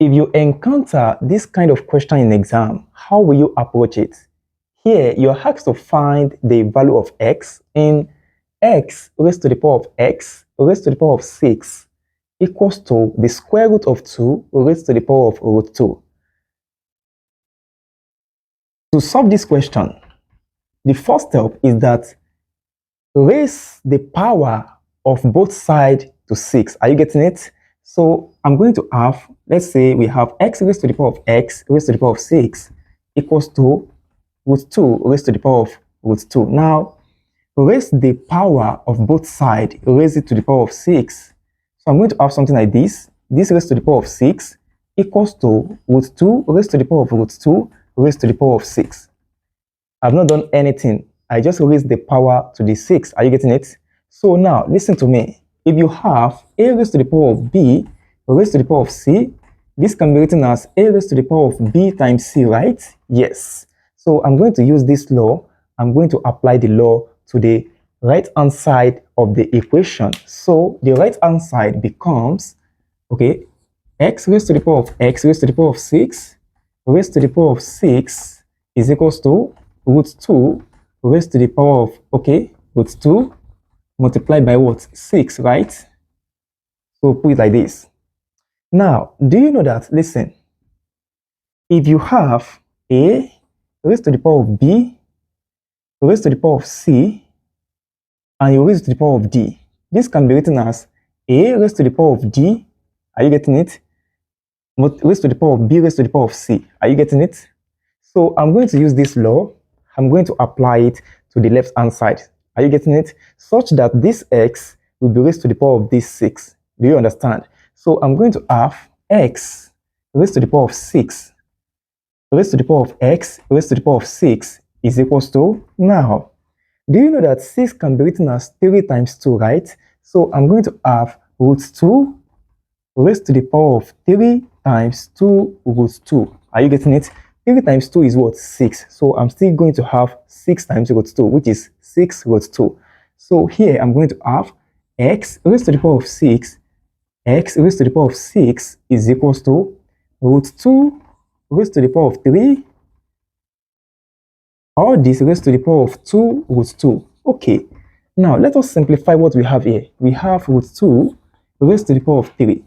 if you encounter this kind of question in exam, how will you approach it? Here, you're asked to find the value of x in x raised to the power of x raised to the power of 6 equals to the square root of 2 raised to the power of root 2. To solve this question, the first step is that raise the power of both sides to 6. Are you getting it? So I'm going to have, let's say we have x raised to the power of x raised to the power of 6 equals to root 2 raised to the power of root 2. Now, raise the power of both sides, raise it to the power of 6. So I'm going to have something like this. This raised to the power of 6 equals to root 2 raised to the power of root 2 raised to the power of 6. I've not done anything. I just raised the power to the 6. Are you getting it? So now, listen to me. If you have a raised to the power of b raised to the power of c, this can be written as a raised to the power of b times c, right? Yes. So I'm going to use this law. I'm going to apply the law to the right-hand side of the equation. So the right-hand side becomes, okay, x raised to the power of x raised to the power of 6 raised to the power of 6 is equals to root 2 raised to the power of, okay, root 2 multiplied by what? 6, right? So put it like this. Now, do you know that, listen, if you have a raised to the power of b raised to the power of c and you raise it to the power of d, this can be written as a raised to the power of d, are you getting it? Raised to the power of b raised to the power of c, are you getting it? So I'm going to use this law. I'm going to apply it to the left hand side. Are you getting it? Such that this x will be raised to the power of this 6. Do you understand? So I'm going to have x raised to the power of 6 raised to the power of x raised to the power of 6 is equals to, now, do you know that 6 can be written as 3 times 2, right? So I'm going to have root 2 raised to the power of 3 times 2 root 2. Are you getting it? 3 times 2 is what? 6. So I'm still going to have 6 times root 2, which is 6 root 2. So here I'm going to have x raised to the power of 6, x raised to the power of 6 is equals to root 2 raised to the power of 3, or this raised to the power of 2 root 2. Okay, now let us simplify what we have here. We have root 2 raised to the power of 3.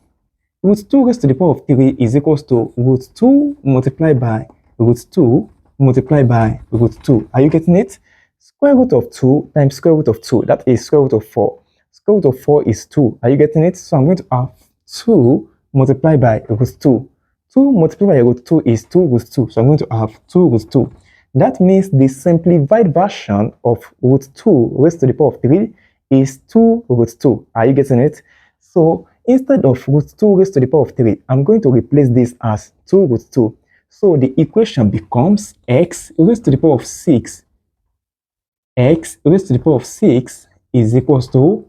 Root 2 raised to the power of 3 is equals to root 2 multiplied by root 2 multiplied by root 2. Are you getting it? Square root of 2 times square root of 2, that is square root of 4. Square root of 4 is 2. Are you getting it? So I'm going to have 2 multiplied by root 2. 2 multiplied by root 2 is 2 root 2. So I'm going to have 2 root 2. That means the simplified version of root 2 raised to the power of 3 is 2 root 2. Are you getting it? So instead of root 2 raised to the power of 3, I'm going to replace this as 2 root 2. So the equation becomes x raised to the power of 6. X raised to the power of 6 is equals to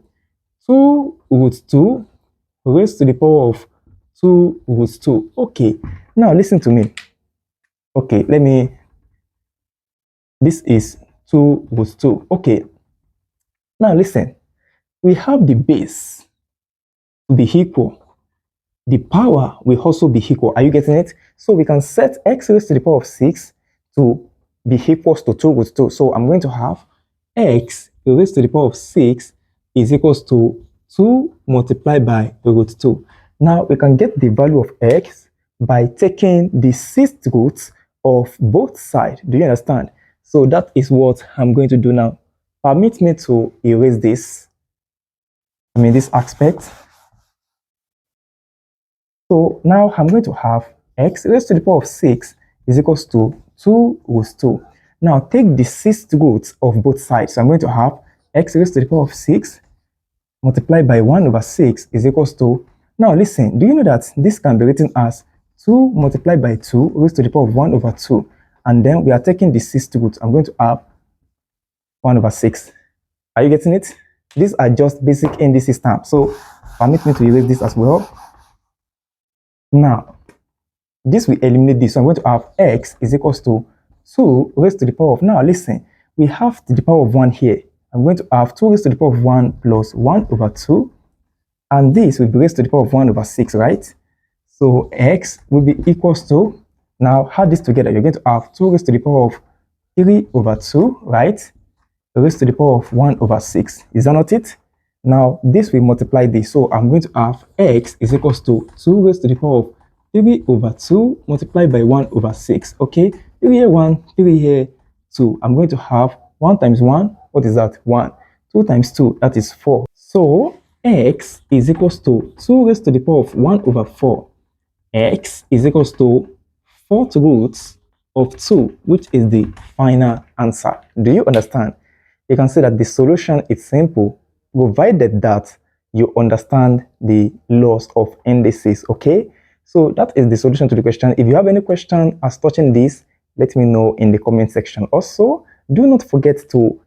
2 root 2 raised to the power of 2 root 2. Okay, now listen to me. Okay, this is 2 root 2. Okay, now listen. We have the base to be equal. The power will also be equal. Are you getting it? So we can set x raised to the power of 6 to be equals to 2 root 2. So I'm going to have x raised to the power of 6 is equals to 2 multiplied by root 2. Now we can get the value of x by taking the 6th root of both sides. Do you understand? So that is what I'm going to do now. Permit me to erase this. This aspect. So now I'm going to have x raised to the power of 6 is equals to 2 root 2. Now take the 6th root of both sides. So I'm going to have x raised to the power of 6 multiplied by 1 over 6 is equals to, now listen, do you know that this can be written as 2 multiplied by 2 raised to the power of 1 over 2. And then we are taking the 6th root. I'm going to have 1 over 6. Are you getting it? These are just basic indices terms. So permit me to erase this as well. Now, this will eliminate this. So I'm going to have x is equals to 2 raised to the power of, now listen, we have to the power of 1 here. I'm going to have 2 raised to the power of 1 plus 1 over 2. And this will be raised to the power of 1 over 6, right? So x will be equals to, now add this together, you're going to have 2 raised to the power of 3 over 2, right? Raised to the power of 1 over 6. Is that not it? Now, this will multiply this. So I'm going to have x is equals to 2 raised to the power of 3 over 2 multiplied by 1 over 6. Okay, 3 here 1, 3 here 2. I'm going to have 1 times 1. What is that? 1. 2 times 2, that is 4. So x is equals to 2 raised to the power of 1 over 4. X is equals to 4th roots of 2, which is the final answer. Do you understand? You can see that the solution is simple, provided that you understand the laws of indices. Okay, so that is the solution to the question. If you have any question as touching this, let me know in the comment section. Also, do not forget to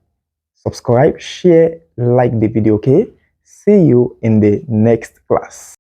subscribe, share, like the video. Okay, see you in the next class.